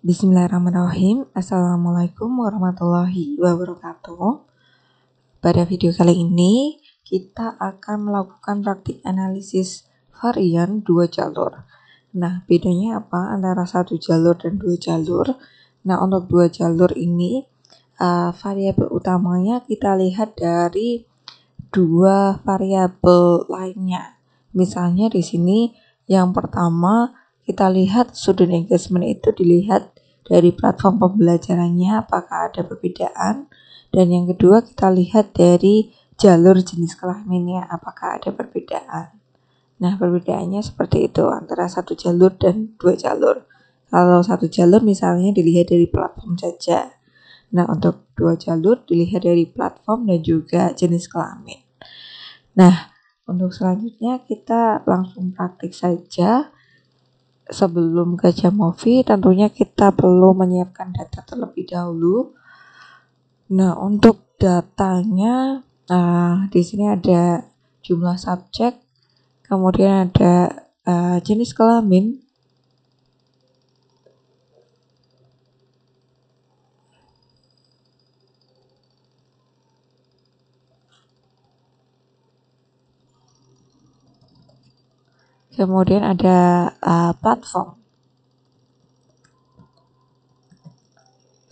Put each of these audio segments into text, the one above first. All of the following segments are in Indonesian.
Bismillahirrahmanirrahim. Assalamualaikum warahmatullahi wabarakatuh. Pada video kali ini kita akan melakukan praktik analisis varian dua jalur. Nah, bedanya apa antara satu jalur dan dua jalur? Nah, untuk dua jalur ini variabel utamanya kita lihat dari dua variabel lainnya. Misalnya di sini yang pertama kita lihat student engagement itu dilihat dari platform pembelajarannya apakah ada perbedaan, dan yang kedua kita lihat dari jalur jenis kelaminnya apakah ada perbedaan. Nah, perbedaannya seperti itu antara satu jalur dan dua jalur. Kalau satu jalur misalnya dilihat dari platform saja. Nah, untuk dua jalur dilihat dari platform dan juga jenis kelamin. Nah, untuk selanjutnya kita langsung praktik saja. Sebelum ke Jamovi tentunya kita perlu menyiapkan data terlebih dahulu. Nah, untuk datanya di sini ada jumlah subjek, kemudian ada jenis kelamin, kemudian ada platform.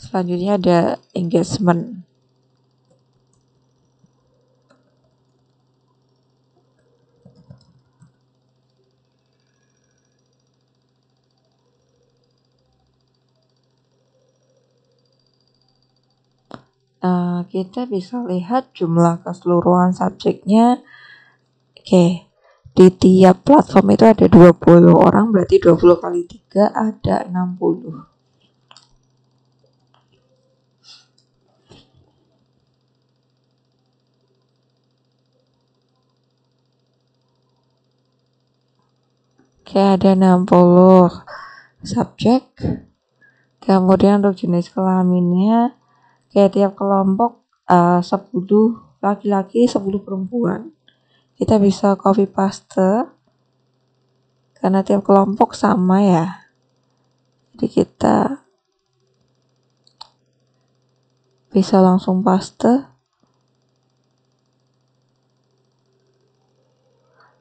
Selanjutnya ada engagement. Kita bisa lihat jumlah keseluruhan subjeknya. Oke, di tiap platform itu ada 20 orang, berarti 20 kali 3 ada 60. Oke, ada 60 subjek. Kemudian untuk jenis kelaminnya, kayak tiap kelompok 10 laki-laki, 10 perempuan. Kita bisa copy paste karena tiap kelompok sama ya. Jadi kita bisa langsung paste.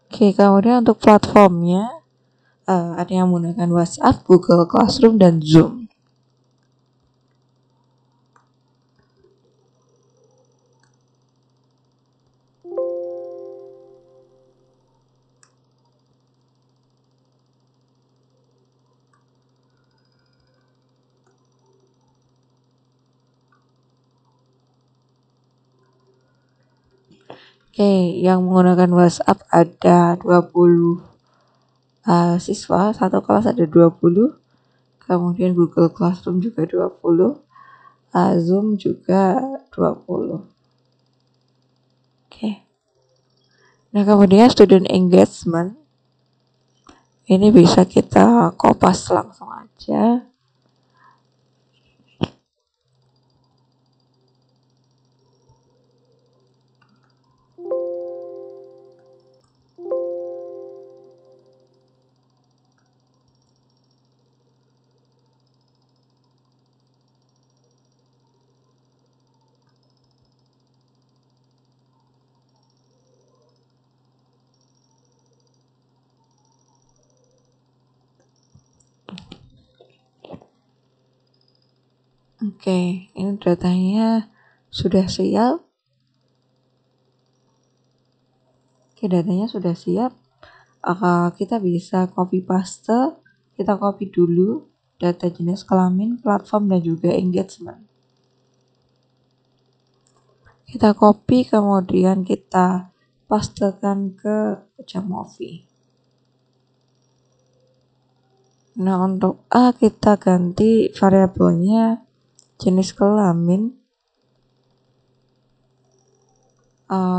Oke, kemudian untuk platformnya ada yang menggunakan WhatsApp, Google Classroom, dan Zoom. Oke, yang menggunakan WhatsApp ada 20 siswa, satu kelas ada 20. Kemudian Google Classroom juga 20. Zoom juga 20. Oke. Nah, kemudian student engagement ini bisa kita kopas langsung aja. Oke, ini datanya sudah siap. Oke, datanya sudah siap. Kita bisa copy paste. Kita copy dulu data jenis kelamin, platform, dan juga engagement. Kita copy kemudian kita pastekan ke Jamovi. Nah, untuk A kita ganti variabelnya jenis kelamin.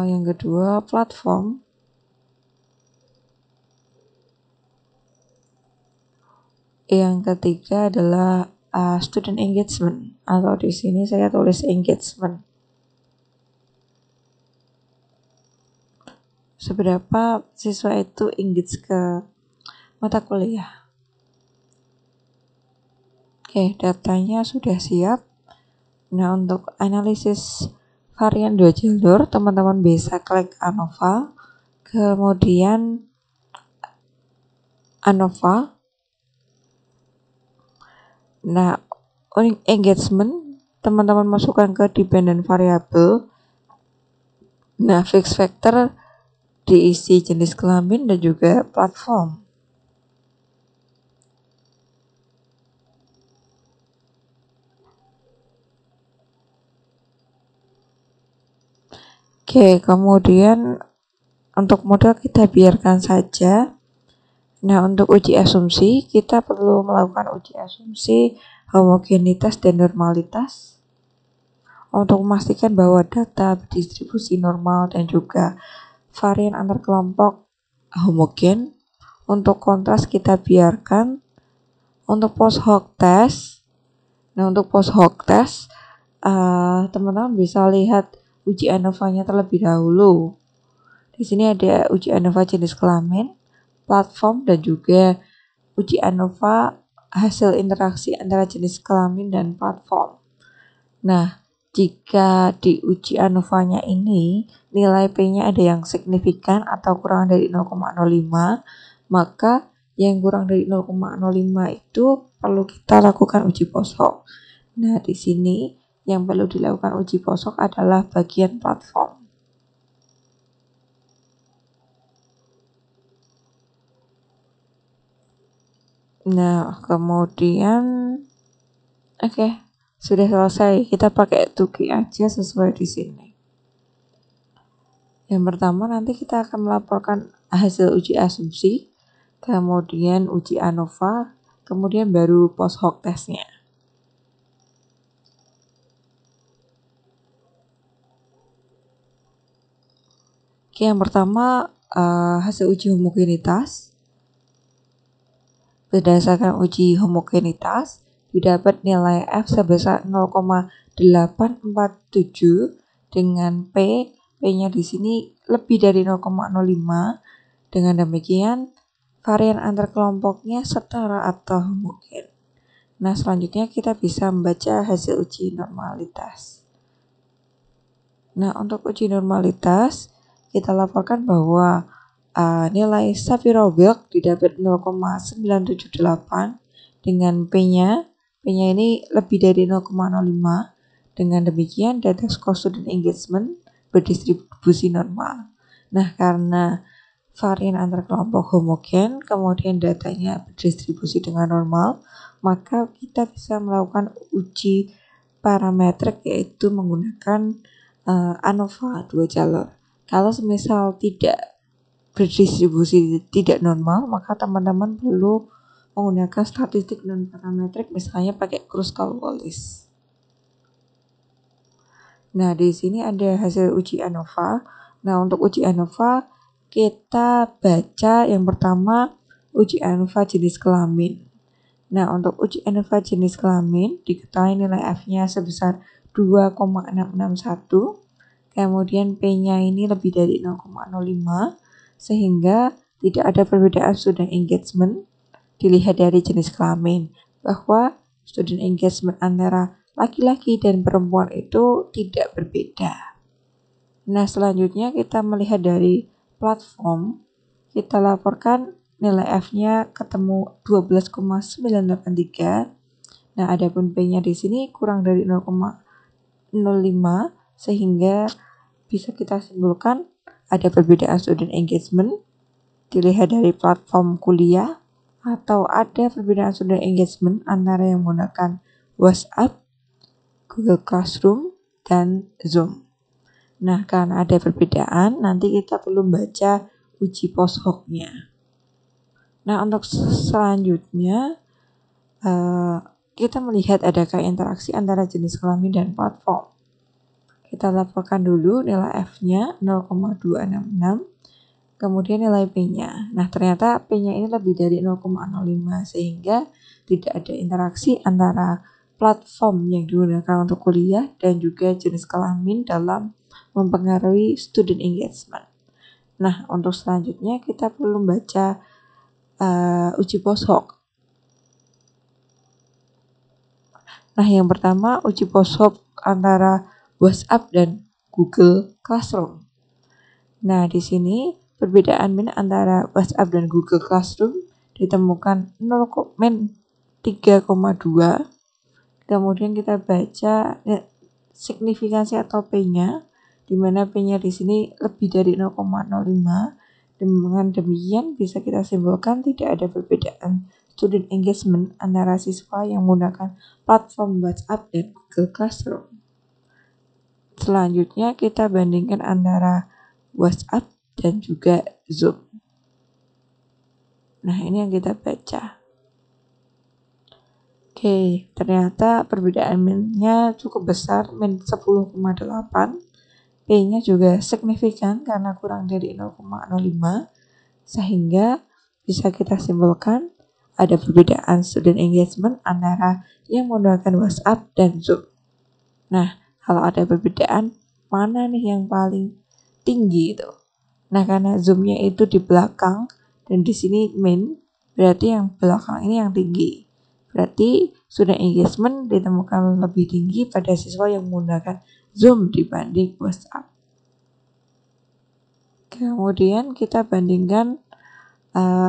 Yang kedua platform. Yang ketiga adalah student engagement, atau di sini saya tulis engagement. Seberapa siswa itu engage ke mata kuliah. Oke, datanya sudah siap. Nah, untuk analisis varian 2 jalur, teman-teman bisa klik ANOVA, kemudian ANOVA. Nah, engagement, teman-teman masukkan ke dependent variable. Nah, fix factor diisi jenis kelamin dan juga platform. Oke, kemudian untuk model kita biarkan saja. Nah, untuk uji asumsi, kita perlu melakukan uji asumsi homogenitas dan normalitas untuk memastikan bahwa data berdistribusi normal dan juga varian antar kelompok homogen. Untuk kontras kita biarkan. Untuk post hoc test, untuk post hoc test, teman-teman bisa lihat uji ANOVA-nya terlebih dahulu. Di sini ada uji ANOVA jenis kelamin, platform, dan juga uji ANOVA hasil interaksi antara jenis kelamin dan platform. Nah, jika di uji ANOVA-nya ini nilai P-nya ada yang signifikan atau kurang dari 0,05, maka yang kurang dari 0,05 itu perlu kita lakukan uji post hoc. Nah, di sini yang perlu dilakukan uji post hoc adalah bagian platform. Nah, kemudian oke, sudah selesai. Kita pakai tuki aja sesuai di sini. Yang pertama nanti kita akan melaporkan hasil uji asumsi, kemudian uji ANOVA, kemudian baru post hoc testnya. Oke, yang pertama hasil uji homogenitas. Berdasarkan uji homogenitas, didapat nilai F sebesar 0,847 dengan P-nya di sini lebih dari 0,05. Dengan demikian, varian antar kelompoknya setara atau homogen. Nah, selanjutnya kita bisa membaca hasil uji normalitas. Nah, untuk uji normalitas, kita laporkan bahwa nilai Shapiro-Wilk didapat 0,978 dengan P-nya ini lebih dari 0,05. Dengan demikian, data score student engagement berdistribusi normal. Nah, karena varian antar kelompok homogen, kemudian datanya berdistribusi dengan normal, maka kita bisa melakukan uji parametrik yaitu menggunakan ANOVA 2 jalur. Kalau semisal tidak berdistribusi tidak normal, maka teman-teman perlu menggunakan statistik non parametrik, misalnya pakai Kruskal-Wallis. Nah, di sini ada hasil uji ANOVA. Nah, untuk uji ANOVA kita baca yang pertama uji ANOVA jenis kelamin. Nah, untuk uji ANOVA jenis kelamin diketahui nilai F-nya sebesar 2,661. Kemudian P-nya ini lebih dari 0,05 sehingga tidak ada perbedaan student engagement dilihat dari jenis kelamin, bahwa student engagement antara laki-laki dan perempuan itu tidak berbeda. Nah, selanjutnya kita melihat dari platform, kita laporkan nilai F-nya ketemu 12,983. Nah, adapun P-nya di sini kurang dari 0,05 sehingga bisa kita simpulkan ada perbedaan student engagement dilihat dari platform kuliah, atau ada perbedaan student engagement antara yang menggunakan WhatsApp, Google Classroom, dan Zoom. Nah, karena ada perbedaan, nanti kita perlu membaca uji post hoc-nya. Nah, untuk selanjutnya kita melihat adakah interaksi antara jenis kelamin dan platform. Kita laporkan dulu nilai F-nya 0,266, kemudian nilai P-nya. Nah, ternyata P-nya ini lebih dari 0,05 sehingga tidak ada interaksi antara platform yang digunakan untuk kuliah dan juga jenis kelamin dalam mempengaruhi student engagement. Nah, untuk selanjutnya kita perlu membaca uji post hoc. Nah, yang pertama uji poshop antara WhatsApp dan Google Classroom. Nah, di sini perbedaan min antara WhatsApp dan Google Classroom ditemukan 3,2. Kemudian kita baca signifikansi atau P-nya, di mana P-nya di sini lebih dari 0,05. Dengan demikian bisa kita simpulkan tidak ada perbedaan student engagement antara siswa yang menggunakan platform WhatsApp dan Google Classroom. Selanjutnya kita bandingkan antara WhatsApp dan juga Zoom. Nah, ini yang kita baca. Oke, ternyata perbedaan min-nya cukup besar, min 10,8. P-nya juga signifikan karena kurang dari 0,05, sehingga bisa kita simpulkan ada perbedaan student engagement antara yang menggunakan WhatsApp dan Zoom. Nah, kalau ada perbedaan, mana nih yang paling tinggi itu? Nah, karena Zoom-nya itu di belakang dan di sini min, berarti yang belakang ini yang tinggi. Berarti student engagement ditemukan lebih tinggi pada siswa yang menggunakan Zoom dibanding WhatsApp. Kemudian kita bandingkan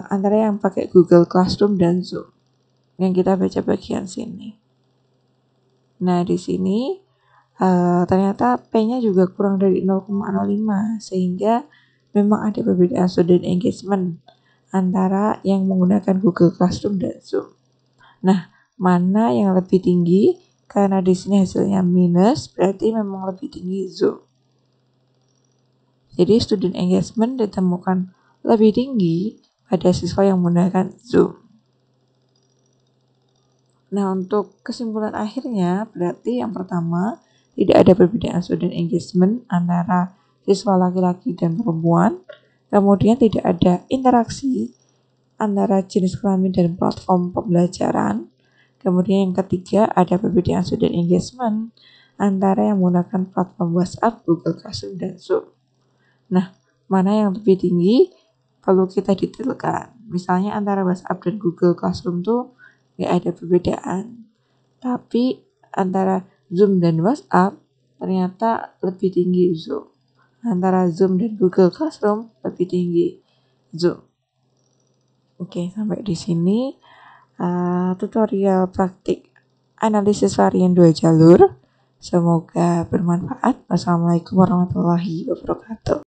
antara yang pakai Google Classroom dan Zoom. Yang kita baca bagian sini. Nah, di sini ternyata P-nya juga kurang dari 0,05, sehingga memang ada perbedaan student engagement antara yang menggunakan Google Classroom dan Zoom. Nah, mana yang lebih tinggi? Karena di sini hasilnya minus, berarti memang lebih tinggi Zoom. Jadi student engagement ditemukan lebih tinggi pada siswa yang menggunakan Zoom. Nah, untuk kesimpulan akhirnya berarti yang pertama, tidak ada perbedaan student engagement antara siswa laki-laki dan perempuan. Kemudian tidak ada interaksi antara jenis kelamin dan platform pembelajaran. Kemudian yang ketiga, ada perbedaan student engagement antara yang menggunakan platform WhatsApp, Google Classroom, dan Zoom. Nah, mana yang lebih tinggi? Perlu kita detailkan. Misalnya antara WhatsApp dan Google Classroom tuh nggak ada perbedaan. Tapi antara Zoom dan WhatsApp ternyata lebih tinggi Zoom. Antara Zoom dan Google Classroom lebih tinggi Zoom. Oke, sampai di sini tutorial praktik analisis varian 2 jalur. Semoga bermanfaat. Wassalamualaikum warahmatullahi wabarakatuh.